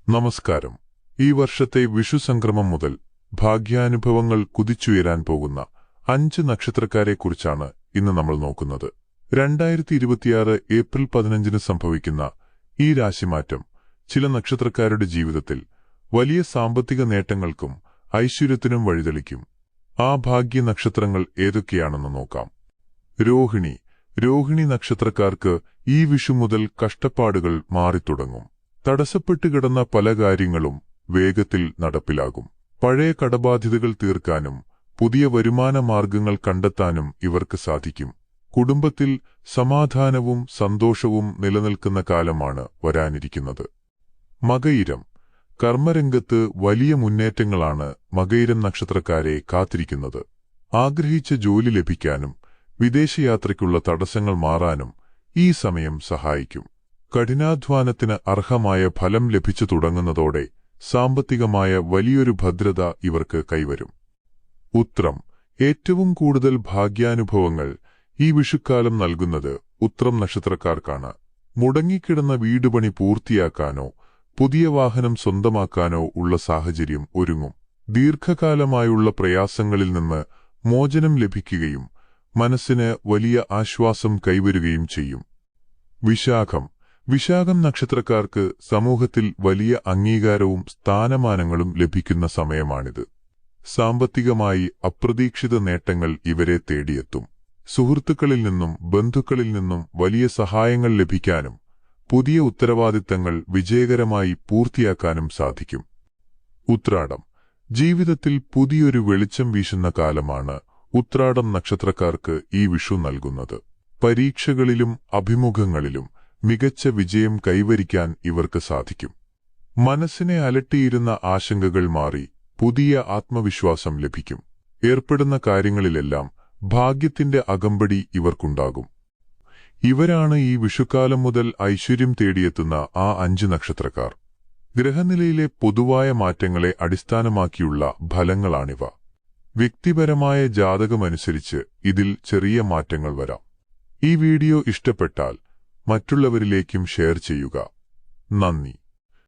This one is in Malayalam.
നമസ്കാരം. ഈ വർഷത്തെ വിഷുസംക്രമം മുതൽ ഭാഗ്യാനുഭവങ്ങൾ കുതിച്ചുയരാൻ പോകുന്ന 5 നക്ഷത്രക്കാരെക്കുറിച്ചാണ് ഇന്ന് നമ്മൾ നോക്കുന്നത്. 2026 ഏപ്രിൽ 15 സംഭവിക്കുന്ന ഈ രാശിമാറ്റം ചില നക്ഷത്രക്കാരുടെ ജീവിതത്തിൽ വലിയ സാമ്പത്തിക നേട്ടങ്ങൾക്കും ഐശ്വര്യത്തിനും വഴിതെളിക്കും. ആ ഭാഗ്യ നക്ഷത്രങ്ങൾ ഏതൊക്കെയാണെന്ന് നോക്കാം. രോഹിണി നക്ഷത്രക്കാർക്ക് ഈ വിഷു മുതൽ കഷ്ടപ്പാടുകൾ മാറിത്തുടങ്ങും. തടസ്സപ്പെട്ടു കിടന്ന പല കാര്യങ്ങളും വേഗത്തിൽ നടപ്പിലാകും. പഴയ കടബാധ്യതകൾ തീർക്കാനും പുതിയ വരുമാന മാർഗങ്ങൾ കണ്ടെത്താനും ഇവർക്ക് സാധിക്കും. കുടുംബത്തിൽ സമാധാനവും സന്തോഷവും നിലനിൽക്കുന്ന കാലമാണ് വരാനിരിക്കുന്നത്. മകയിരം കർമ്മരംഗത്ത് വലിയ മുന്നേറ്റങ്ങളാണ് മകയിരം നക്ഷത്രക്കാരെ കാത്തിരിക്കുന്നത്. ആഗ്രഹിച്ച ജോലി ലഭിക്കാനും വിദേശയാത്രയ്ക്കുള്ള തടസ്സങ്ങൾ മാറാനും ഈ സമയം സഹായിക്കും. കഠിനാധ്വാനത്തിന് അർഹമായ ഫലം ലഭിച്ചു തുടങ്ങുന്നതോടെ സാമ്പത്തികമായ വലിയൊരു ഭദ്രത ഇവർക്ക് കൈവരും. ഉത്രം ഏറ്റവും കൂടുതൽ ഭാഗ്യാനുഭവങ്ങൾ ഈ വിഷുക്കാലം നൽകുന്നത് ഉത്രം നക്ഷത്രക്കാർക്കാണ്. മുടങ്ങിക്കിടന്ന വീടുപണി പൂർത്തിയാക്കാനോ പുതിയ വാഹനം സ്വന്തമാക്കാനോ ഉള്ള സാഹചര്യം ഒരുങ്ങും. ദീർഘകാലമായുള്ള പ്രയാസങ്ങളിൽ നിന്ന് മോചനം ലഭിക്കുകയും മനസ്സിന് വലിയ ആശ്വാസം കൈവരുകയും ചെയ്യും. വിശാഖം നക്ഷത്രക്കാർക്ക് സമൂഹത്തിൽ വലിയ അംഗീകാരവും സ്ഥാനമാനങ്ങളും ലഭിക്കുന്ന സമയമാണിത്. സാമ്പത്തികമായി അപ്രതീക്ഷിത നേട്ടങ്ങൾ ഇവരെ തേടിയെത്തും. സുഹൃത്തുക്കളിൽ നിന്നും ബന്ധുക്കളിൽ നിന്നും വലിയ സഹായങ്ങൾ ലഭിക്കാനും പുതിയ ഉത്തരവാദിത്തങ്ങൾ വിജയകരമായി പൂർത്തിയാക്കാനും സാധിക്കും. ഉത്രാടം ജീവിതത്തിൽ പുതിയൊരു വെളിച്ചം വീശുന്ന കാലമാണ് ഉത്രാടം നക്ഷത്രക്കാർക്ക് ഈ വിഷു നൽകുന്നത്. പരീക്ഷകളിലും അഭിമുഖങ്ങളിലും മികച്ച വിജയം കൈവരിക്കാൻ ഇവർക്ക് സാധിക്കും. മനസ്സിനെ അലട്ടിയിരുന്ന ആശങ്കകൾ മാറി പുതിയ ആത്മവിശ്വാസം ലഭിക്കും. ഏർപ്പെടുന്ന കാര്യങ്ങളിലെല്ലാം ഭാഗ്യത്തിന്റെ അകമ്പടി ഇവർക്കുണ്ടാകും. ഇവരാണ് ഈ വിഷുക്കാലം മുതൽ ഐശ്വര്യം തേടിയെത്തുന്ന ആ 5 നക്ഷത്രക്കാർ. ഗ്രഹനിലയിലെ പൊതുവായ മാറ്റങ്ങളെ അടിസ്ഥാനമാക്കിയുള്ള ഫലങ്ങളാണിവ. വ്യക്തിപരമായ ജാതകമനുസരിച്ച് ഇതിൽ ചെറിയ മാറ്റങ്ങൾ വരാം. ഈ വീഡിയോ ഇഷ്ടപ്പെട്ടാൽ മറ്റുള്ളവരിലേക്കും ഷെയർ ചെയ്യുക. നന്ദി.